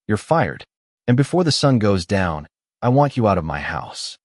You're fired. And before the sun goes down, I want you out of my house."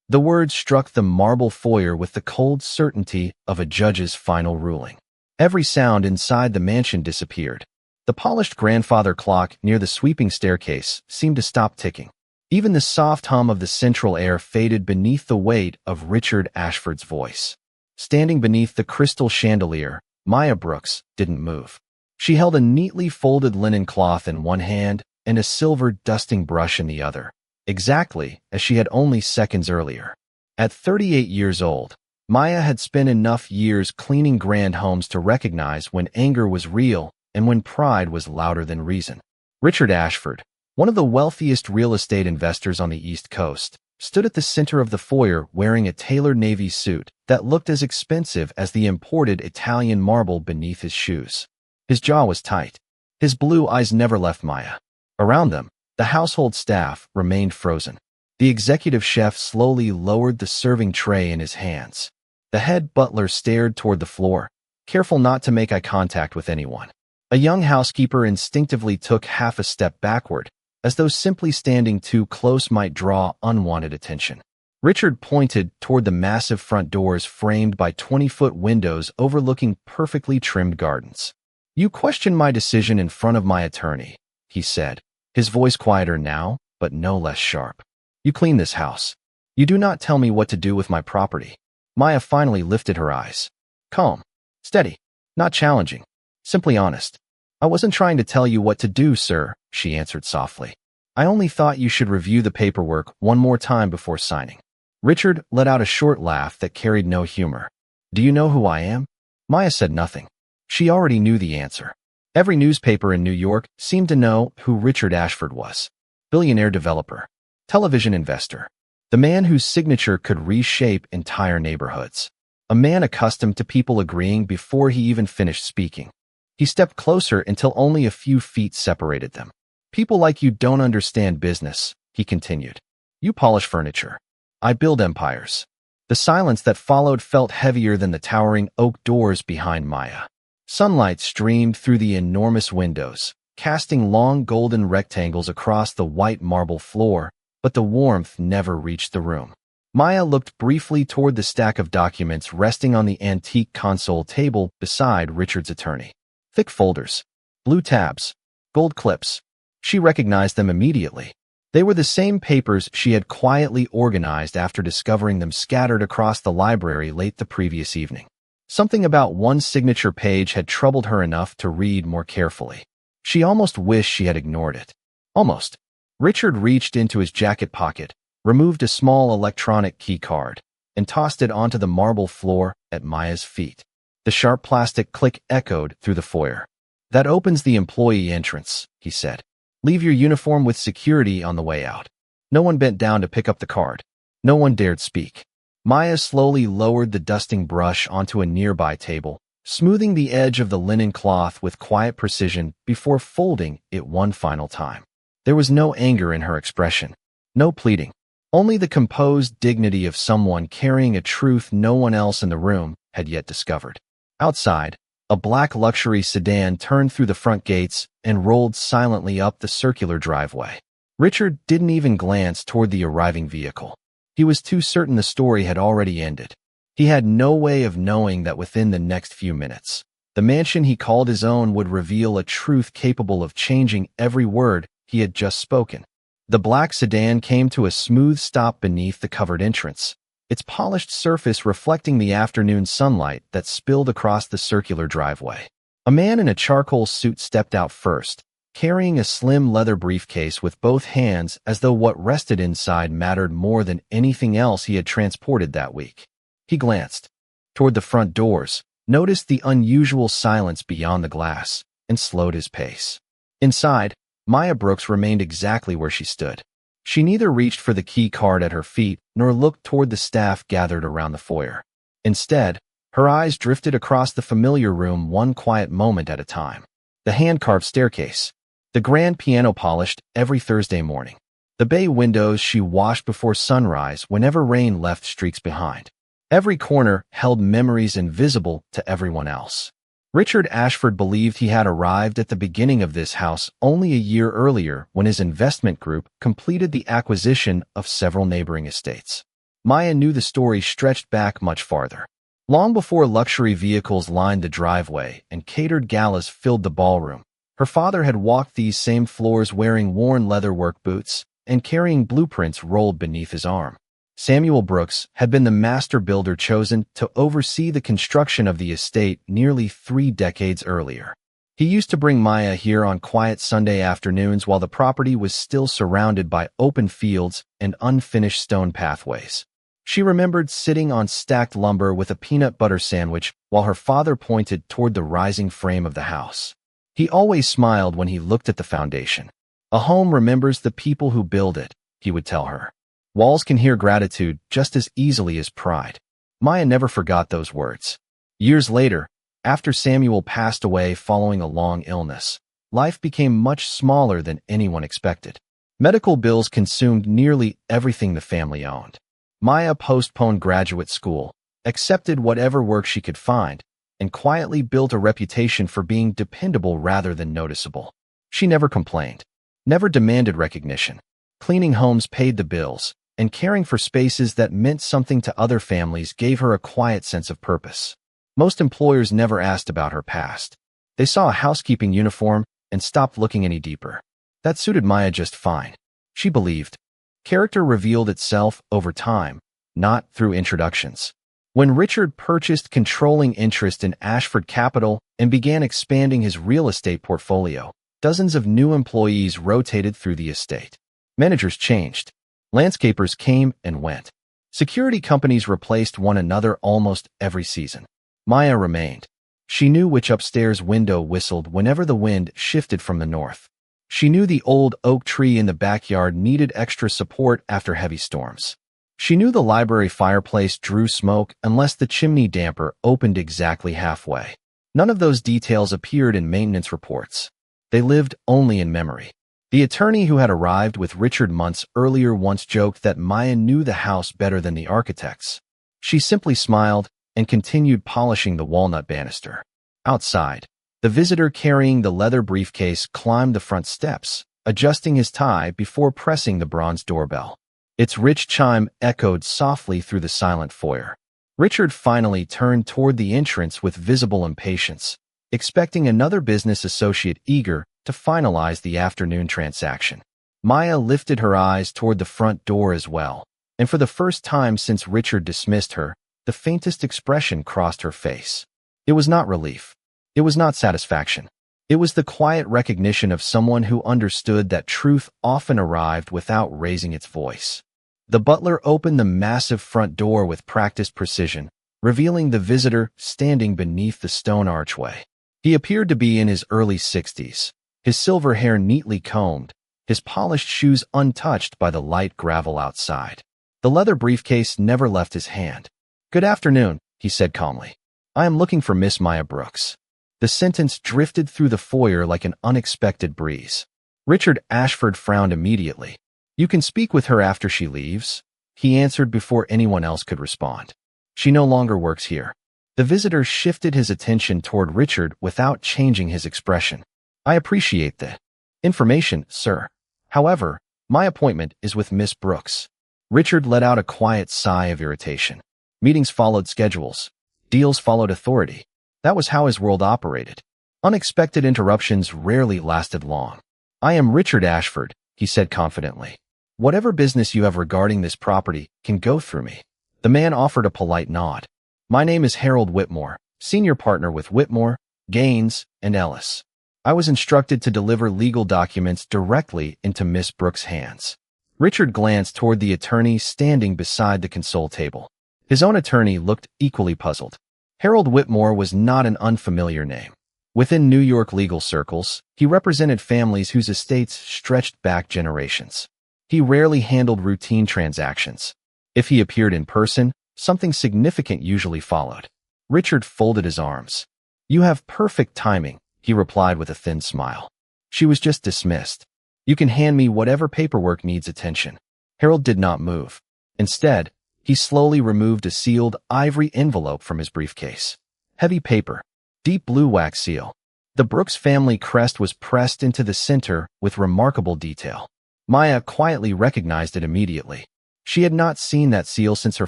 The words struck the marble foyer with the cold certainty of a judge's final ruling. Every sound inside the mansion disappeared. The polished grandfather clock near the sweeping staircase seemed to stop ticking. Even the soft hum of the central air faded beneath the weight of Richard Ashford's voice. Standing beneath the crystal chandelier, Maya Brooks didn't move. She held a neatly folded linen cloth in one hand and a silver dusting brush in the other, exactly as she had only seconds earlier. At 38 years old, Maya had spent enough years cleaning grand homes to recognize when anger was real and when pride was louder than reason. Richard Ashford, one of the wealthiest real estate investors on the East Coast, stood at the center of the foyer wearing a tailored navy suit that looked as expensive as the imported Italian marble beneath his shoes. His jaw was tight. His blue eyes never left Maya. Around them, the household staff remained frozen. The executive chef slowly lowered the serving tray in his hands. The head butler stared toward the floor, careful not to make eye contact with anyone. A young housekeeper instinctively took half a step backward, as though simply standing too close might draw unwanted attention. Richard pointed toward the massive front doors framed by 20-foot windows overlooking perfectly trimmed gardens. "You question my decision in front of my attorney," he said, his voice quieter now, but no less sharp. "You clean this house. You do not tell me what to do with my property." Maya finally lifted her eyes. Calm, steady, not challenging, simply honest. "I wasn't trying to tell you what to do, sir," she answered softly. "I only thought you should review the paperwork one more time before signing." Richard let out a short laugh that carried no humor. "Do you know who I am?" Maya said nothing. She already knew the answer. Every newspaper in New York seemed to know who Richard Ashford was. Billionaire developer, television investor, the man whose signature could reshape entire neighborhoods. A man accustomed to people agreeing before he even finished speaking. He stepped closer until only a few feet separated them. "People like you don't understand business," he continued. "You polish furniture. I build empires." The silence that followed felt heavier than the towering oak doors behind Maya. Sunlight streamed through the enormous windows, casting long golden rectangles across the white marble floor, but the warmth never reached the room. Maya looked briefly toward the stack of documents resting on the antique console table beside Richard's attorney. Thick folders, blue tabs, gold clips. She recognized them immediately. They were the same papers she had quietly organized after discovering them scattered across the library late the previous evening. Something about one signature page had troubled her enough to read more carefully. She almost wished she had ignored it. Almost. Richard reached into his jacket pocket, removed a small electronic key card, and tossed it onto the marble floor at Maya's feet. The sharp plastic click echoed through the foyer. "That opens the employee entrance," he said. "Leave your uniform with security on the way out." No one bent down to pick up the card. No one dared speak. Maya slowly lowered the dusting brush onto a nearby table, smoothing the edge of the linen cloth with quiet precision before folding it one final time. There was no anger in her expression, no pleading, only the composed dignity of someone carrying a truth no one else in the room had yet discovered. Outside, a black luxury sedan turned through the front gates and rolled silently up the circular driveway. Richard didn't even glance toward the arriving vehicle. He was too certain the story had already ended. He had no way of knowing that within the next few minutes, the mansion he called his own would reveal a truth capable of changing every word he had just spoken. The black sedan came to a smooth stop beneath the covered entrance, its polished surface reflecting the afternoon sunlight that spilled across the circular driveway. A man in a charcoal suit stepped out first, carrying a slim leather briefcase with both hands as though what rested inside mattered more than anything else he had transported that week. He glanced toward the front doors, noticed the unusual silence beyond the glass, and slowed his pace. Inside, Maya Brooks remained exactly where she stood. She neither reached for the key card at her feet nor looked toward the staff gathered around the foyer. Instead, her eyes drifted across the familiar room one quiet moment at a time. The hand-carved staircase, the grand piano polished every Thursday morning, the bay windows she washed before sunrise whenever rain left streaks behind. Every corner held memories invisible to everyone else. Richard Ashford believed he had arrived at the beginning of this house only a year earlier when his investment group completed the acquisition of several neighboring estates. Maya knew the story stretched back much farther. Long before luxury vehicles lined the driveway and catered galas filled the ballroom, her father had walked these same floors wearing worn leatherwork boots and carrying blueprints rolled beneath his arm. Samuel Brooks had been the master builder chosen to oversee the construction of the estate nearly 3 decades earlier. He used to bring Maya here on quiet Sunday afternoons while the property was still surrounded by open fields and unfinished stone pathways. She remembered sitting on stacked lumber with a peanut butter sandwich while her father pointed toward the rising frame of the house. He always smiled when he looked at the foundation. "A home remembers the people who build it," he would tell her. "Walls can hear gratitude just as easily as pride." Maya never forgot those words. Years later, after Samuel passed away following a long illness, life became much smaller than anyone expected. Medical bills consumed nearly everything the family owned. Maya postponed graduate school, accepted whatever work she could find, and quietly built a reputation for being dependable rather than noticeable. She never complained, never demanded recognition. Cleaning homes paid the bills, and caring for spaces that meant something to other families gave her a quiet sense of purpose. Most employers never asked about her past. They saw a housekeeping uniform and stopped looking any deeper. That suited Maya just fine. She believed character revealed itself over time, not through introductions. When Richard purchased controlling interest in Ashford Capital and began expanding his real estate portfolio, dozens of new employees rotated through the estate. Managers changed. Landscapers came and went. Security companies replaced one another almost every season. Maya remained. She knew which upstairs window whistled whenever the wind shifted from the north. She knew the old oak tree in the backyard needed extra support after heavy storms. She knew the library fireplace drew smoke unless the chimney damper opened exactly halfway. None of those details appeared in maintenance reports. They lived only in memory. The attorney who had arrived with Richard months earlier once joked that Maya knew the house better than the architects. She simply smiled and continued polishing the walnut banister. Outside, the visitor carrying the leather briefcase climbed the front steps, adjusting his tie before pressing the bronze doorbell. Its rich chime echoed softly through the silent foyer. Richard finally turned toward the entrance with visible impatience, expecting another business associate eager to finalize the afternoon transaction. Maya lifted her eyes toward the front door as well, and for the first time since Richard dismissed her, the faintest expression crossed her face. It was not relief. It was not satisfaction. It was the quiet recognition of someone who understood that truth often arrived without raising its voice. The butler opened the massive front door with practiced precision, revealing the visitor standing beneath the stone archway. He appeared to be in his early 60s, his silver hair neatly combed, his polished shoes untouched by the light gravel outside. The leather briefcase never left his hand. "Good afternoon," he said calmly. "I am looking for Miss Maya Brooks." The sentence drifted through the foyer like an unexpected breeze. Richard Ashford frowned immediately. "You can speak with her after she leaves," he answered before anyone else could respond. "She no longer works here." The visitor shifted his attention toward Richard without changing his expression. "I appreciate the information, sir. However, my appointment is with Miss Brooks." Richard let out a quiet sigh of irritation. Meetings followed schedules. Deals followed authority. That was how his world operated. Unexpected interruptions rarely lasted long. "I am Richard Ashford," he said confidently. "Whatever business you have regarding this property can go through me." The man offered a polite nod. "My name is Harold Whitmore, senior partner with Whitmore, Gaines, and Ellis. I was instructed to deliver legal documents directly into Miss Brooks' hands." Richard glanced toward the attorney standing beside the console table. His own attorney looked equally puzzled. Harold Whitmore was not an unfamiliar name. Within New York legal circles, he represented families whose estates stretched back generations. He rarely handled routine transactions. If he appeared in person, something significant usually followed. Richard folded his arms. "You have perfect timing," he replied with a thin smile. "She was just dismissed. You can hand me whatever paperwork needs attention." Harold did not move. Instead, he slowly removed a sealed ivory envelope from his briefcase. Heavy paper, Deep blue wax seal. The Brooks family crest was pressed into the center with remarkable detail. Maya quietly recognized it immediately. She had not seen that seal since her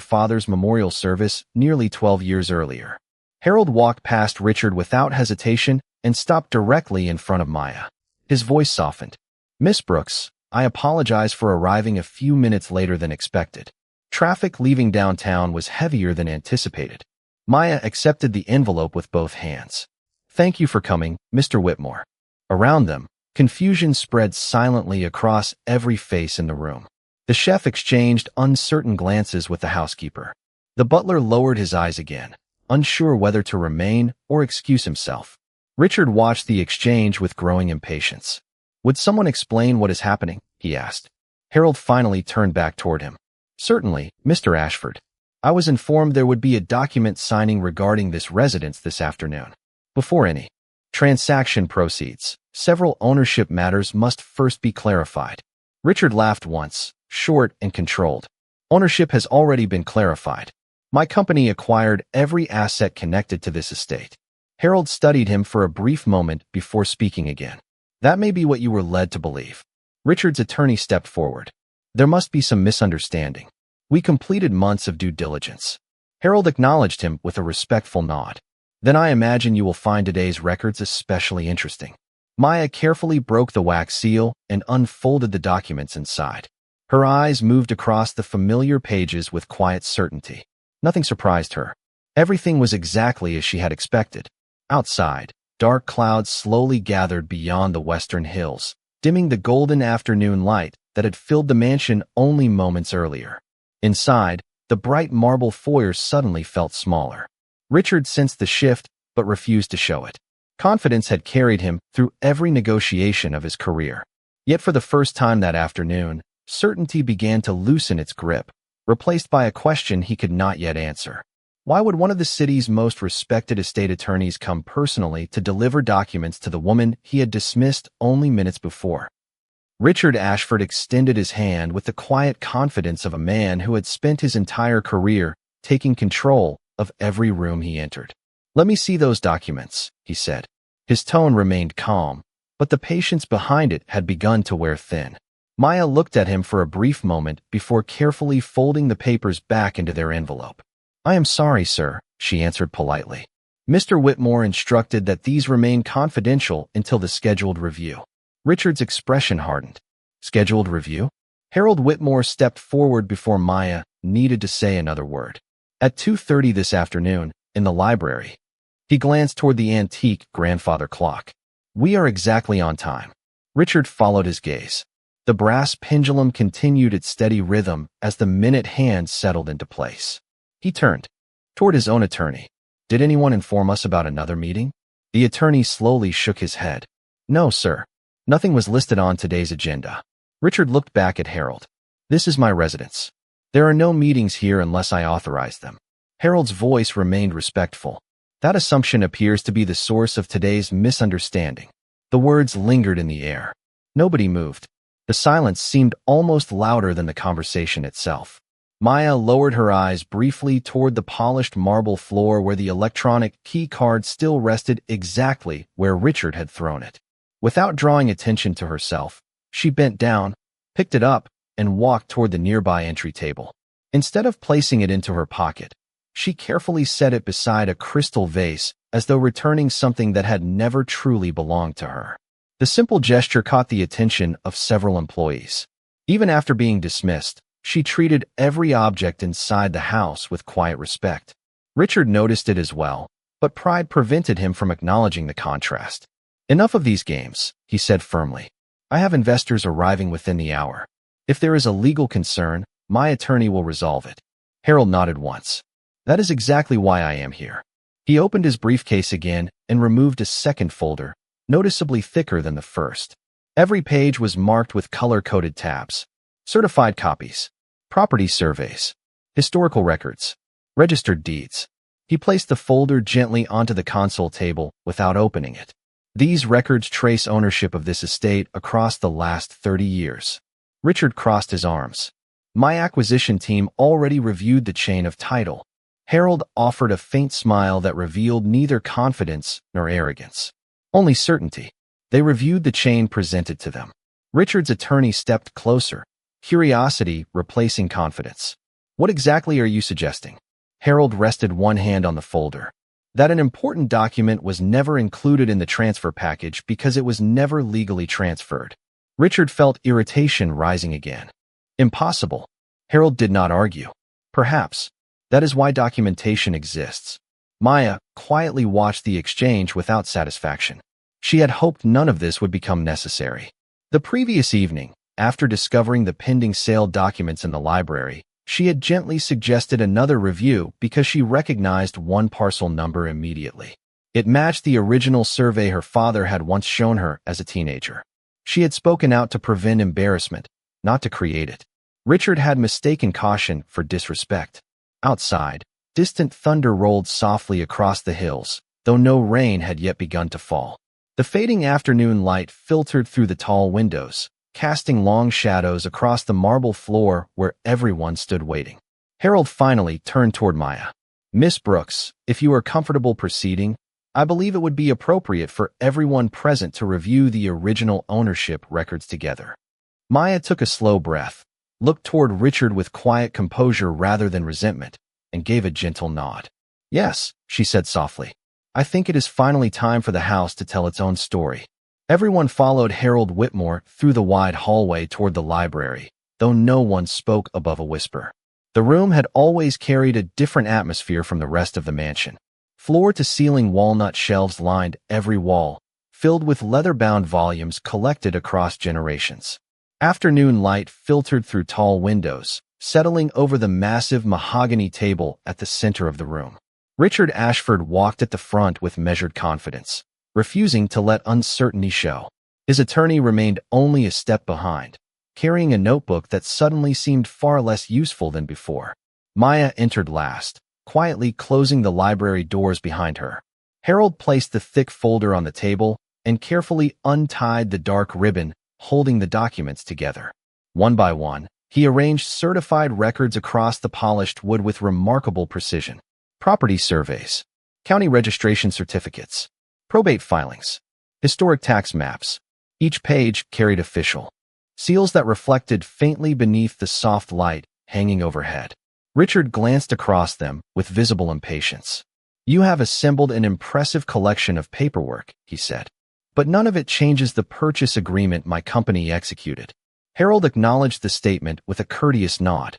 father's memorial service nearly 12 years earlier. Harold walked past Richard without hesitation and stopped directly in front of Maya. His voice softened. "Miss Brooks, I apologize for arriving a few minutes later than expected. Traffic leaving downtown was heavier than anticipated." Maya accepted the envelope with both hands. "Thank you for coming, Mr. Whitmore." Around them, confusion spread silently across every face in the room. The chef exchanged uncertain glances with the housekeeper. The butler lowered his eyes again, unsure whether to remain or excuse himself. Richard watched the exchange with growing impatience. "Would someone explain what is happening?" he asked. Harold finally turned back toward him. "Certainly, Mr. Ashford. I was informed there would be a document signing regarding this residence this afternoon. Before any transaction proceeds, several ownership matters must first be clarified." Richard laughed once, short and controlled. "Ownership has already been clarified. My company acquired every asset connected to this estate." Harold studied him for a brief moment before speaking again. "That may be what you were led to believe." Richard's attorney stepped forward. "There must be some misunderstanding. We completed months of due diligence." Harold acknowledged him with a respectful nod. "Then I imagine you will find today's records especially interesting." Maya carefully broke the wax seal and unfolded the documents inside. Her eyes moved across the familiar pages with quiet certainty. Nothing surprised her. Everything was exactly as she had expected. Outside, dark clouds slowly gathered beyond the western hills, dimming the golden afternoon light that had filled the mansion only moments earlier. Inside, the bright marble foyer suddenly felt smaller. Richard sensed the shift, but refused to show it. Confidence had carried him through every negotiation of his career. Yet for the first time that afternoon, certainty began to loosen its grip, replaced by a question he could not yet answer. Why would one of the city's most respected estate attorneys come personally to deliver documents to the woman he had dismissed only minutes before? Richard Ashford extended his hand with the quiet confidence of a man who had spent his entire career taking control of every room he entered. "Let me see those documents," he said. His tone remained calm, but the patience behind it had begun to wear thin. Maya looked at him for a brief moment before carefully folding the papers back into their envelope. "I am sorry, sir," she answered politely. "Mr. Whitmore instructed that these remain confidential until the scheduled review." Richard's expression hardened. "Scheduled review?" Harold Whitmore stepped forward before Maya needed to say another word. "At 2:30 this afternoon, in the library." He glanced toward the antique grandfather clock. "We are exactly on time." Richard followed his gaze. The brass pendulum continued its steady rhythm as the minute hand settled into place. He turned toward his own attorney. "Did anyone inform us about another meeting?" The attorney slowly shook his head. "No, sir. Nothing was listed on today's agenda." Richard looked back at Harold. "This is my residence. There are no meetings here unless I authorize them." Harold's voice remained respectful. "That assumption appears to be the source of today's misunderstanding." The words lingered in the air. Nobody moved. The silence seemed almost louder than the conversation itself. Maya lowered her eyes briefly toward the polished marble floor where the electronic key card still rested exactly where Richard had thrown it. Without drawing attention to herself, she bent down, picked it up, and walked toward the nearby entry table. Instead of placing it into her pocket, she carefully set it beside a crystal vase as though returning something that had never truly belonged to her. The simple gesture caught the attention of several employees. Even after being dismissed, she treated every object inside the house with quiet respect. Richard noticed it as well, but pride prevented him from acknowledging the contrast. "Enough of these games," he said firmly. "I have investors arriving within the hour. If there is a legal concern, my attorney will resolve it." Harold nodded once. "That is exactly why I am here." He opened his briefcase again and removed a second folder, noticeably thicker than the first. Every page was marked with color-coded tabs. Certified copies, property surveys, historical records, registered deeds. He placed the folder gently onto the console table without opening it. These records trace ownership of this estate across the last 30 years. Richard crossed his arms. "My acquisition team already reviewed the chain of title. Harold offered a faint smile that revealed neither confidence nor arrogance. Only certainty. They reviewed the chain presented to them. Richard's attorney stepped closer, curiosity replacing confidence. What exactly are you suggesting? Harold rested one hand on the folder. That an important document was never included in the transfer package because it was never legally transferred. Richard felt irritation rising again. Impossible. Harold did not argue. Perhaps. That is why documentation exists. Maya quietly watched the exchange without satisfaction. She had hoped none of this would become necessary. The previous evening, after discovering the pending sale documents in the library, she had gently suggested another review because she recognized one parcel number immediately. It matched the original survey her father had once shown her as a teenager. She had spoken out to prevent embarrassment, not to create it. Richard had mistaken caution for disrespect. Outside, distant thunder rolled softly across the hills, though no rain had yet begun to fall. The fading afternoon light filtered through the tall windows, casting long shadows across the marble floor where everyone stood waiting. Harold finally turned toward Maya. Miss Brooks, if you are comfortable proceeding, I believe it would be appropriate for everyone present to review the original ownership records together. Maya took a slow breath, looked toward Richard with quiet composure rather than resentment, and gave a gentle nod. Yes, she said softly. I think it is finally time for the house to tell its own story. Everyone followed Harold Whitmore through the wide hallway toward the library, though no one spoke above a whisper. The room had always carried a different atmosphere from the rest of the mansion. Floor-to-ceiling walnut shelves lined every wall, filled with leather-bound volumes collected across generations. Afternoon light filtered through tall windows, settling over the massive mahogany table at the center of the room. Richard Ashford walked at the front with measured confidence, refusing to let uncertainty show. His attorney remained only a step behind, carrying a notebook that suddenly seemed far less useful than before. Maya entered last, quietly closing the library doors behind her. Harold placed the thick folder on the table and carefully untied the dark ribbon holding the documents together. One by one, he arranged certified records across the polished wood with remarkable precision. Property surveys, county registration certificates, probate filings, historic tax maps. Each page carried official seals that reflected faintly beneath the soft light hanging overhead. Richard glanced across them with visible impatience. You have assembled an impressive collection of paperwork, he said. But none of it changes the purchase agreement my company executed. Harold acknowledged the statement with a courteous nod.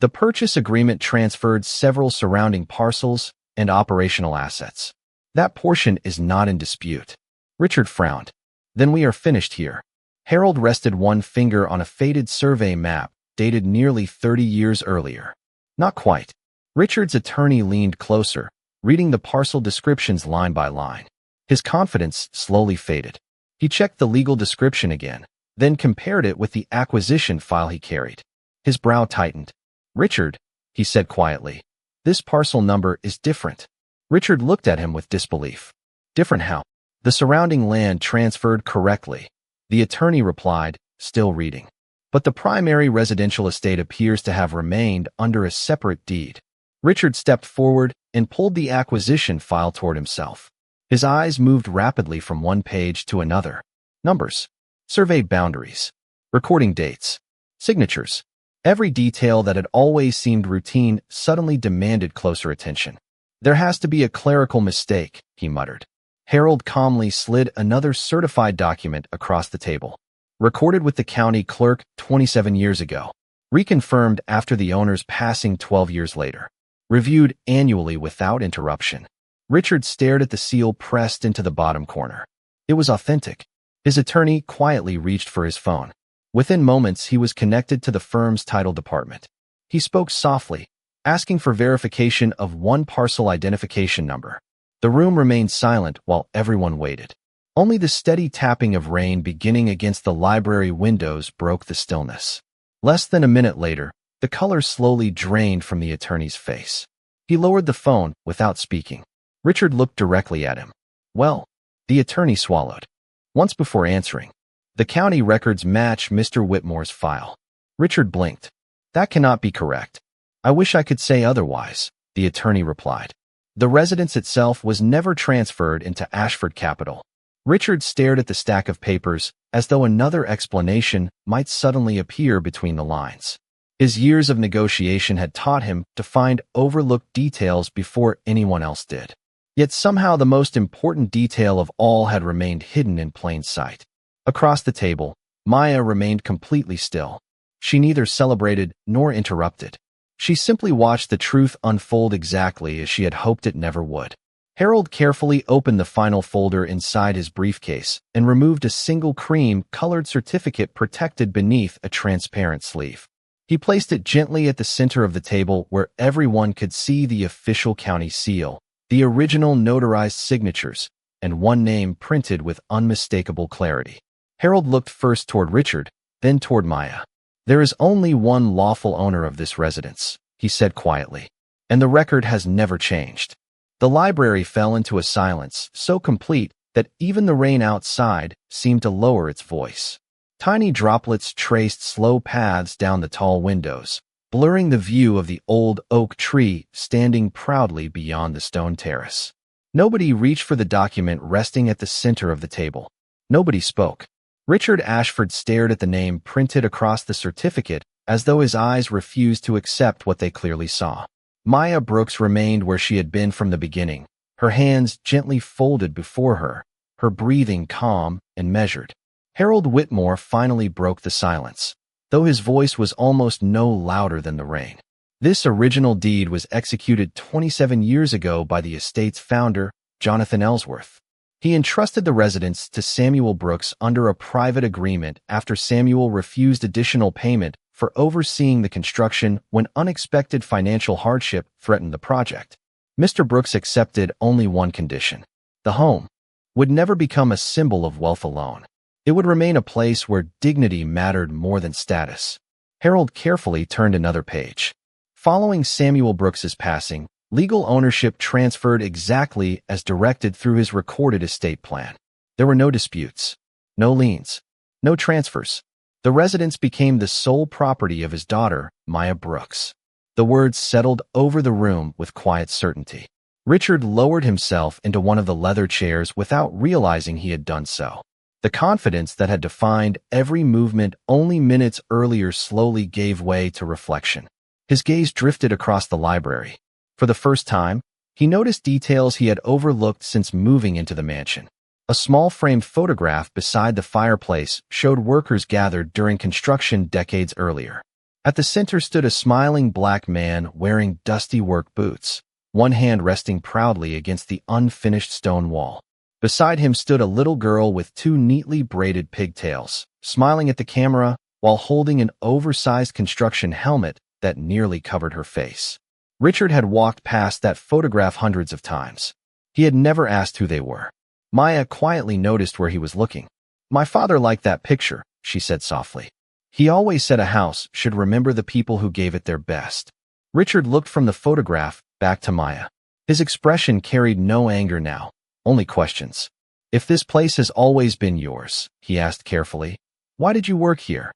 The purchase agreement transferred several surrounding parcels and operational assets. That portion is not in dispute. Richard frowned. Then we are finished here. Harold rested one finger on a faded survey map dated nearly 30 years earlier. Not quite. Richard's attorney leaned closer, reading the parcel descriptions line by line. His confidence slowly faded. He checked the legal description again, then compared it with the acquisition file he carried. His brow tightened. Richard, he said quietly, this parcel number is different. Richard looked at him with disbelief. Different how? The surrounding land transferred correctly. The attorney replied, still reading. But the primary residential estate appears to have remained under a separate deed. Richard stepped forward and pulled the acquisition file toward himself. His eyes moved rapidly from one page to another. Numbers, survey boundaries, recording dates, signatures. Every detail that had always seemed routine suddenly demanded closer attention. There has to be a clerical mistake, he muttered. Harold calmly slid another certified document across the table. Recorded with the county clerk 27 years ago. Reconfirmed after the owner's passing 12 years later. Reviewed annually without interruption. Richard stared at the seal pressed into the bottom corner. It was authentic. His attorney quietly reached for his phone. Within moments, he was connected to the firm's title department. He spoke softly, asking for verification of one parcel identification number. The room remained silent while everyone waited. Only the steady tapping of rain beginning against the library windows broke the stillness. Less than a minute later, the color slowly drained from the attorney's face. He lowered the phone without speaking. Richard looked directly at him. Well, the attorney swallowed. Once before answering, the county records match Mr. Whitmore's file. Richard blinked. That cannot be correct. I wish I could say otherwise. the attorney replied. The residence itself was never transferred into Ashford Capital. Richard stared at the stack of papers as though another explanation might suddenly appear between the lines. His years of negotiation had taught him to find overlooked details before anyone else did. Yet somehow the most important detail of all had remained hidden in plain sight. Across the table, Maya remained completely still. She neither celebrated nor interrupted. She simply watched the truth unfold exactly as she had hoped it never would. Harold carefully opened the final folder inside his briefcase and removed a single cream-colored certificate protected beneath a transparent sleeve. He placed it gently at the center of the table where everyone could see the official county seal, the original notarized signatures, and one name printed with unmistakable clarity. Harold looked first toward Richard, then toward Maya. "There is only one lawful owner of this residence," he said quietly, "and the record has never changed." The library fell into a silence so complete that even the rain outside seemed to lower its voice. Tiny droplets traced slow paths down the tall windows, blurring the view of the old oak tree standing proudly beyond the stone terrace. Nobody reached for the document resting at the center of the table. Nobody spoke. Richard Ashford stared at the name printed across the certificate as though his eyes refused to accept what they clearly saw. Maya Brooks remained where she had been from the beginning, her hands gently folded before her, her breathing calm and measured. Harold Whitmore finally broke the silence, though his voice was almost no louder than the rain. This original deed was executed 27 years ago by the estate's founder, Jonathan Ellsworth. He entrusted the residence to Samuel Brooks under a private agreement after Samuel refused additional payment for overseeing the construction when unexpected financial hardship threatened the project. Mr. Brooks accepted only one condition. The home would never become a symbol of wealth alone. It would remain a place where dignity mattered more than status. Harold carefully turned another page. Following Samuel Brooks's passing, legal ownership transferred exactly as directed through his recorded estate plan. There were no disputes, no liens, no transfers. The residence became the sole property of his daughter, Maya Brooks. The words settled over the room with quiet certainty. Richard lowered himself into one of the leather chairs without realizing he had done so. The confidence that had defined every movement only minutes earlier slowly gave way to reflection. His gaze drifted across the library. For the first time, he noticed details he had overlooked since moving into the mansion. A small framed photograph beside the fireplace showed workers gathered during construction decades earlier. At the center stood a smiling black man wearing dusty work boots, one hand resting proudly against the unfinished stone wall. Beside him stood a little girl with two neatly braided pigtails, smiling at the camera while holding an oversized construction helmet that nearly covered her face. Richard had walked past that photograph hundreds of times. He had never asked who they were. Maya quietly noticed where he was looking. "My father liked that picture," she said softly. "He always said a house should remember the people who gave it their best." Richard looked from the photograph back to Maya. His expression carried no anger now, only questions. "If this place has always been yours," he asked carefully, "why did you work here?"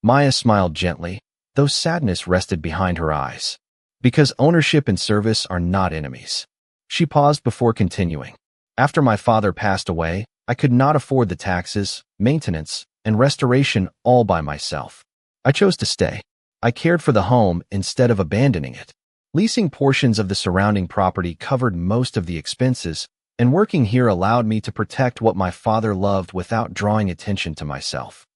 Maya smiled gently, though sadness rested behind her eyes. "Because ownership and service are not enemies." She paused before continuing. "After my father passed away, I could not afford the taxes, maintenance, and restoration all by myself. I chose to stay. I cared for the home instead of abandoning it. Leasing portions of the surrounding property covered most of the expenses, and working here allowed me to protect what my father loved without drawing attention to myself."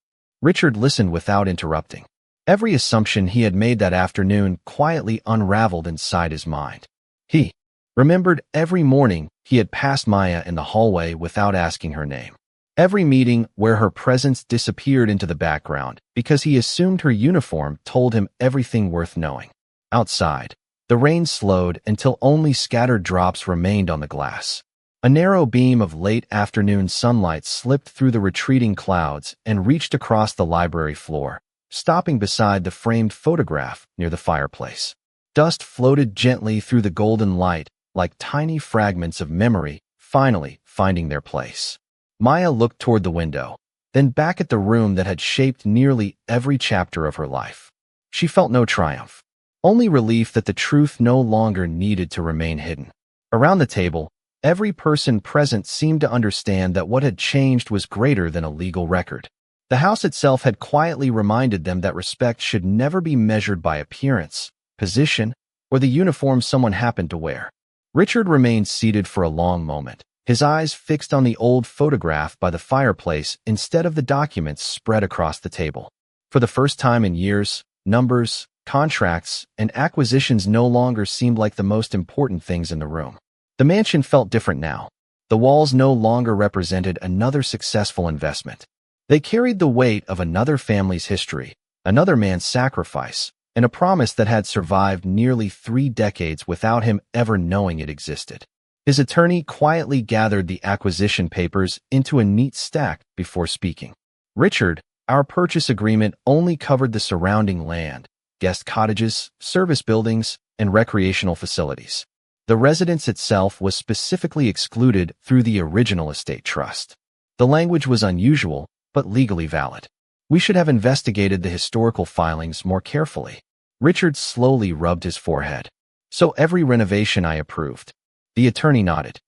Richard listened without interrupting. Every assumption he had made that afternoon quietly unraveled inside his mind. He remembered every morning he had passed Maya in the hallway without asking her name. Every meeting where her presence disappeared into the background because he assumed her uniform told him everything worth knowing. Outside, the rain slowed until only scattered drops remained on the glass. A narrow beam of late afternoon sunlight slipped through the retreating clouds and reached across the library floor, stopping beside the framed photograph near the fireplace. Dust floated gently through the golden light like tiny fragments of memory finally finding their place. Maya looked toward the window, then back at the room that had shaped nearly every chapter of her life. She felt no triumph, only relief that the truth no longer needed to remain hidden. Around the table, every person present seemed to understand that what had changed was greater than a legal record. The house itself had quietly reminded them that respect should never be measured by appearance, position, or the uniform someone happened to wear. Richard remained seated for a long moment, his eyes fixed on the old photograph by the fireplace instead of the documents spread across the table. For the first time in years, numbers, contracts, and acquisitions no longer seemed like the most important things in the room. The mansion felt different now. The walls no longer represented another successful investment. They carried the weight of another family's history, another man's sacrifice, and a promise that had survived nearly 3 decades without him ever knowing it existed. His attorney quietly gathered the acquisition papers into a neat stack before speaking. "Richard, our purchase agreement only covered the surrounding land, guest cottages, service buildings, and recreational facilities. The residence itself was specifically excluded through the original estate trust. The language was unusual, but legally valid. We should have investigated the historical filings more carefully." Richard slowly rubbed his forehead. "So every renovation I approved." The attorney nodded.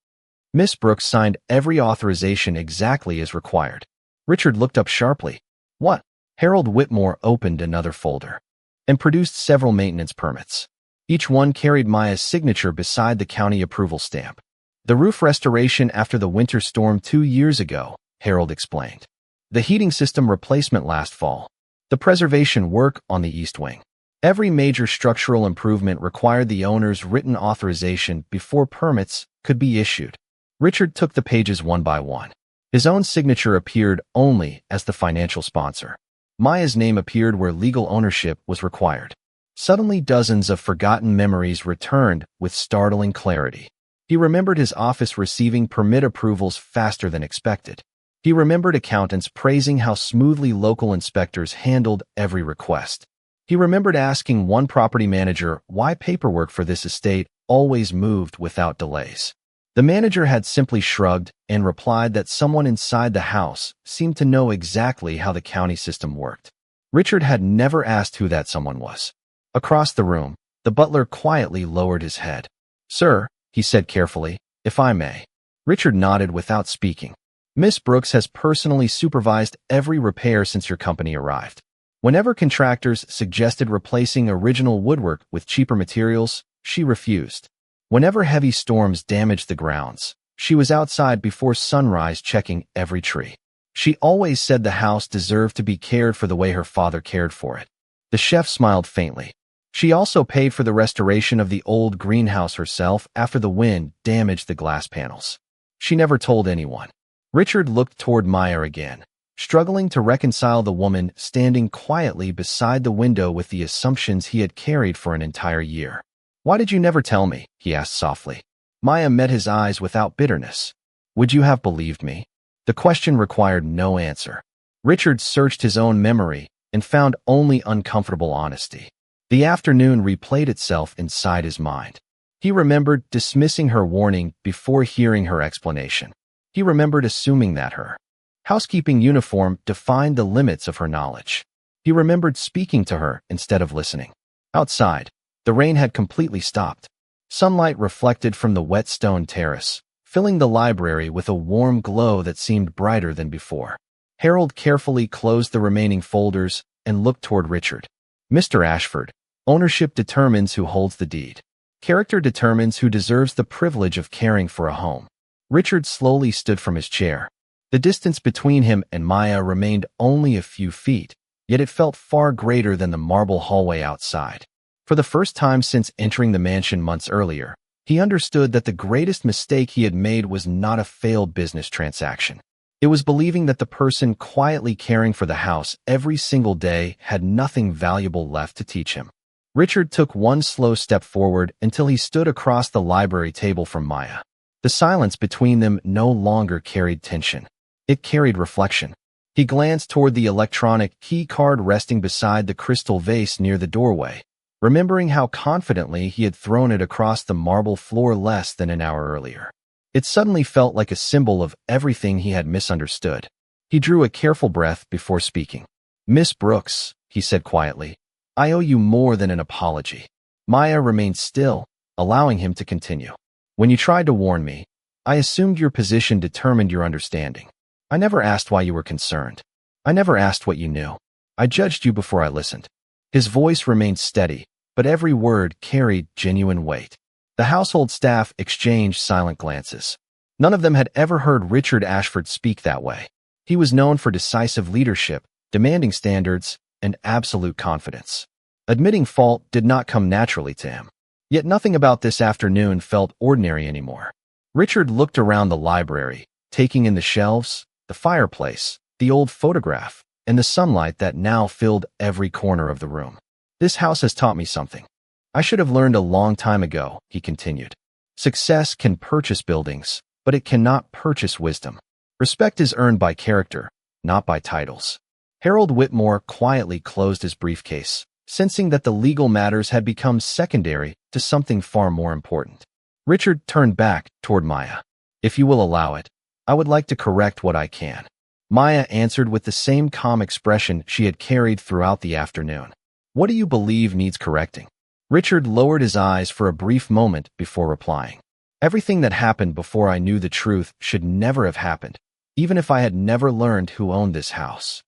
"Miss Brooks signed every authorization exactly as required." Richard looked up sharply. "What?" Harold Whitmore opened another folder and produced several maintenance permits. Each one carried Maya's signature beside the county approval stamp. "The roof restoration after the winter storm 2 years ago," Harold explained. "The heating system replacement last fall. The preservation work on the east wing. Every major structural improvement required the owner's written authorization before permits could be issued." Richard took the pages one by one. His own signature appeared only as the financial sponsor. Maya's name appeared where legal ownership was required. Suddenly, dozens of forgotten memories returned with startling clarity. He remembered his office receiving permit approvals faster than expected. He remembered accountants praising how smoothly local inspectors handled every request. He remembered asking one property manager why paperwork for this estate always moved without delays. The manager had simply shrugged and replied that someone inside the house seemed to know exactly how the county system worked. Richard had never asked who that someone was. Across the room, the butler quietly lowered his head. "Sir," he said carefully, "if I may." Richard nodded without speaking. "Miss Brooks has personally supervised every repair since your company arrived. Whenever contractors suggested replacing original woodwork with cheaper materials, she refused. Whenever heavy storms damaged the grounds, she was outside before sunrise checking every tree. She always said the house deserved to be cared for the way her father cared for it." The chef smiled faintly. "She also paid for the restoration of the old greenhouse herself after the wind damaged the glass panels. She never told anyone." Richard looked toward Maya again, struggling to reconcile the woman standing quietly beside the window with the assumptions he had carried for an entire year. "Why did you never tell me?" he asked softly. Maya met his eyes without bitterness. "Would you have believed me?" The question required no answer. Richard searched his own memory and found only uncomfortable honesty. The afternoon replayed itself inside his mind. He remembered dismissing her warning before hearing her explanation. He remembered assuming that her housekeeping uniform defined the limits of her knowledge. He remembered speaking to her instead of listening. Outside, the rain had completely stopped. Sunlight reflected from the wet stone terrace, filling the library with a warm glow that seemed brighter than before. Harold carefully closed the remaining folders and looked toward Richard. "Mr. Ashford, ownership determines who holds the deed. Character determines who deserves the privilege of caring for a home." Richard slowly stood from his chair. The distance between him and Maya remained only a few feet, yet it felt far greater than the marble hallway outside. For the first time since entering the mansion months earlier, he understood that the greatest mistake he had made was not a failed business transaction. It was believing that the person quietly caring for the house every single day had nothing valuable left to teach him. Richard took one slow step forward until he stood across the library table from Maya. The silence between them no longer carried tension. It carried reflection. He glanced toward the electronic key card resting beside the crystal vase near the doorway, remembering how confidently he had thrown it across the marble floor less than an hour earlier. It suddenly felt like a symbol of everything he had misunderstood. He drew a careful breath before speaking. "Miss Brooks," he said quietly, "I owe you more than an apology. Maya remained still, allowing him to continue. When you tried to warn me, I assumed your position determined your understanding. I never asked why you were concerned. I never asked what you knew. I judged you before I listened. His voice remained steady, but every word carried genuine weight. The household staff exchanged silent glances. None of them had ever heard Richard Ashford speak that way. He was known for decisive leadership, demanding standards, and absolute confidence. Admitting fault did not come naturally to him. Yet nothing about this afternoon felt ordinary anymore. Richard looked around the library, taking in the shelves, the fireplace, the old photograph, and the sunlight that now filled every corner of the room. This house has taught me something. I should have learned a long time ago, he continued. Success can purchase buildings, but it cannot purchase wisdom. Respect is earned by character, not by titles. Harold Whitmore quietly closed his briefcase, sensing that the legal matters had become secondary to something far more important. Richard turned back toward Maya. If you will allow it, I would like to correct what I can. Maya answered with the same calm expression she had carried throughout the afternoon. What do you believe needs correcting? Richard lowered his eyes for a brief moment before replying. Everything that happened before I knew the truth should never have happened, even if I had never learned who owned this house.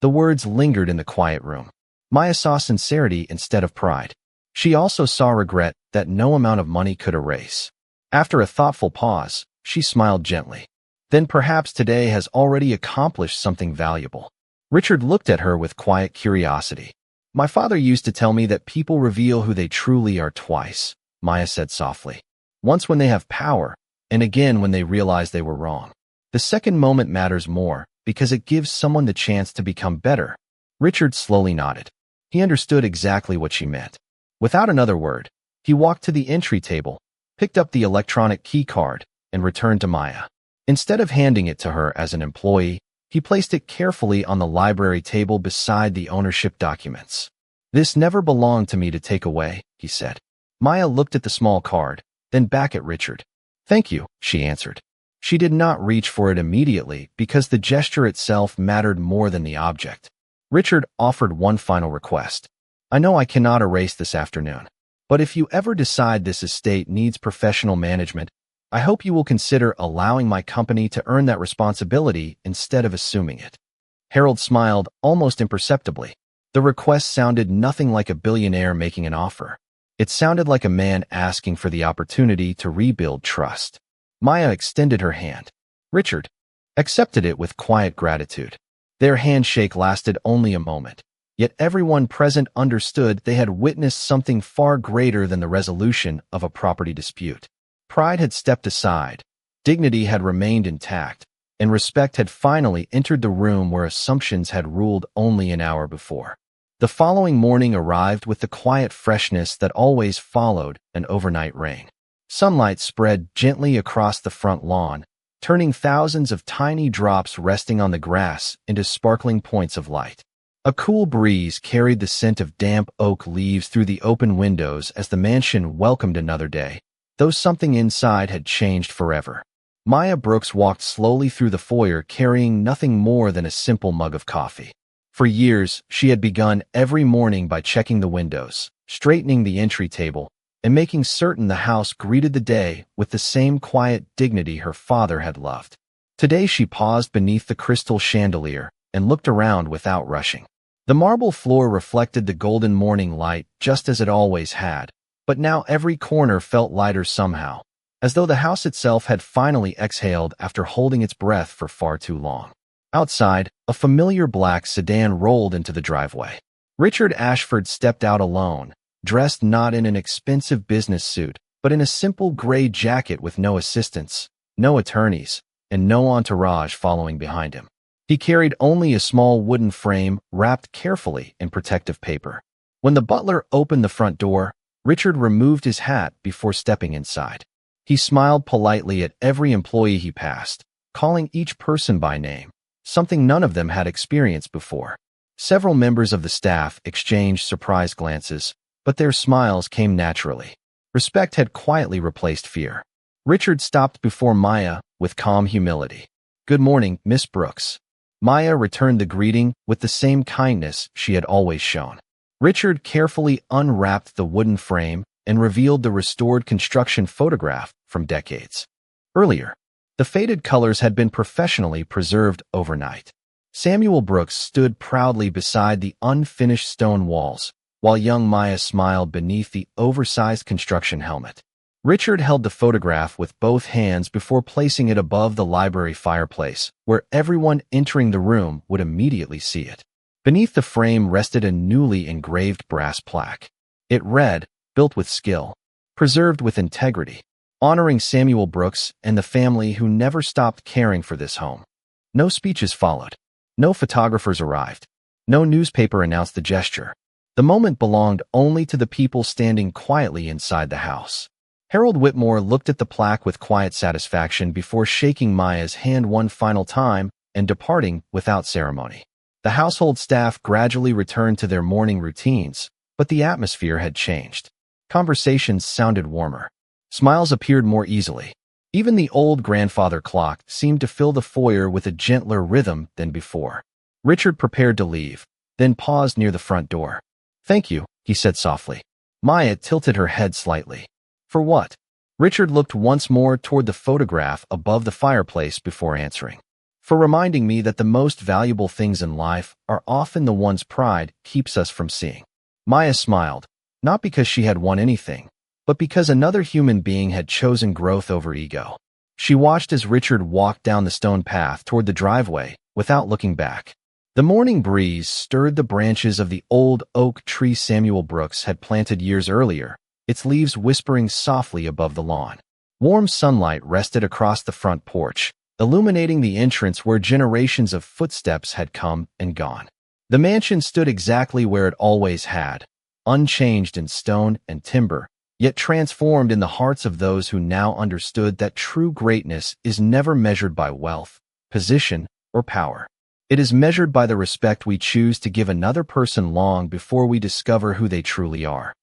The words lingered in the quiet room. Maya saw sincerity instead of pride. She also saw regret that no amount of money could erase. After a thoughtful pause, she smiled gently. Then perhaps today has already accomplished something valuable. Richard looked at her with quiet curiosity. My father used to tell me that people reveal who they truly are twice, Maya said softly. Once when they have power, and again when they realize they were wrong. The second moment matters more because it gives someone the chance to become better. Richard slowly nodded. He understood exactly what she meant. Without another word, he walked to the entry table, picked up the electronic key card, and returned to Maya. Instead of handing it to her as an employee, he placed it carefully on the library table beside the ownership documents. This never belonged to me to take away, he said. Maya looked at the small card, then back at Richard. Thank you, she answered. She did not reach for it immediately because the gesture itself mattered more than the object. Richard offered one final request. I know I cannot erase this afternoon, but if you ever decide this estate needs professional management, I hope you will consider allowing my company to earn that responsibility instead of assuming it. Harold smiled almost imperceptibly. The request sounded nothing like a billionaire making an offer. It sounded like a man asking for the opportunity to rebuild trust. Maya extended her hand. Richard accepted it with quiet gratitude. Their handshake lasted only a moment, yet everyone present understood they had witnessed something far greater than the resolution of a property dispute. Pride had stepped aside, dignity had remained intact, and respect had finally entered the room where assumptions had ruled only an hour before. The following morning arrived with the quiet freshness that always followed an overnight rain. Sunlight spread gently across the front lawn, turning thousands of tiny drops resting on the grass into sparkling points of light. A cool breeze carried the scent of damp oak leaves through the open windows as the mansion welcomed another day, though something inside had changed forever. Maya Brooks walked slowly through the foyer carrying nothing more than a simple mug of coffee. For years, she had begun every morning by checking the windows, straightening the entry table, and making certain the house greeted the day with the same quiet dignity her father had loved. Today she paused beneath the crystal chandelier and looked around without rushing. The marble floor reflected the golden morning light just as it always had, but now every corner felt lighter somehow, as though the house itself had finally exhaled after holding its breath for far too long. Outside, a familiar black sedan rolled into the driveway. Richard Ashford stepped out alone, dressed not in an expensive business suit, but in a simple gray jacket with no assistants, no attorneys, and no entourage following behind him. He carried only a small wooden frame wrapped carefully in protective paper. When the butler opened the front door, Richard removed his hat before stepping inside. He smiled politely at every employee he passed, calling each person by name, something none of them had experienced before. Several members of the staff exchanged surprised glances, but their smiles came naturally. Respect had quietly replaced fear. Richard stopped before Maya with calm humility. Good morning, Miss Brooks. Maya returned the greeting with the same kindness she had always shown. Richard carefully unwrapped the wooden frame and revealed the restored construction photograph from decades earlier. The faded colors had been professionally preserved overnight. Samuel Brooks stood proudly beside the unfinished stone walls, while young Maya smiled beneath the oversized construction helmet. Richard held the photograph with both hands before placing it above the library fireplace, where everyone entering the room would immediately see it. Beneath the frame rested a newly engraved brass plaque. It read, "Built with skill, preserved with integrity," honoring Samuel Brooks and the family who never stopped caring for this home. No speeches followed. No photographers arrived. No newspaper announced the gesture. The moment belonged only to the people standing quietly inside the house. Harold Whitmore looked at the plaque with quiet satisfaction before shaking Maya's hand one final time and departing without ceremony. The household staff gradually returned to their morning routines, but the atmosphere had changed. Conversations sounded warmer. Smiles appeared more easily. Even the old grandfather clock seemed to fill the foyer with a gentler rhythm than before. Richard prepared to leave, then paused near the front door. "Thank you," he said softly. Maya tilted her head slightly. "For what?" Richard looked once more toward the photograph above the fireplace before answering. "For reminding me that the most valuable things in life are often the ones pride keeps us from seeing." Maya smiled, not because she had won anything, but because another human being had chosen growth over ego. She watched as Richard walked down the stone path toward the driveway without looking back. The morning breeze stirred the branches of the old oak tree Samuel Brooks had planted years earlier, its leaves whispering softly above the lawn. Warm sunlight rested across the front porch, illuminating the entrance where generations of footsteps had come and gone. The mansion stood exactly where it always had, unchanged in stone and timber, yet transformed in the hearts of those who now understood that true greatness is never measured by wealth, position, or power. It is measured by the respect we choose to give another person long before we discover who they truly are.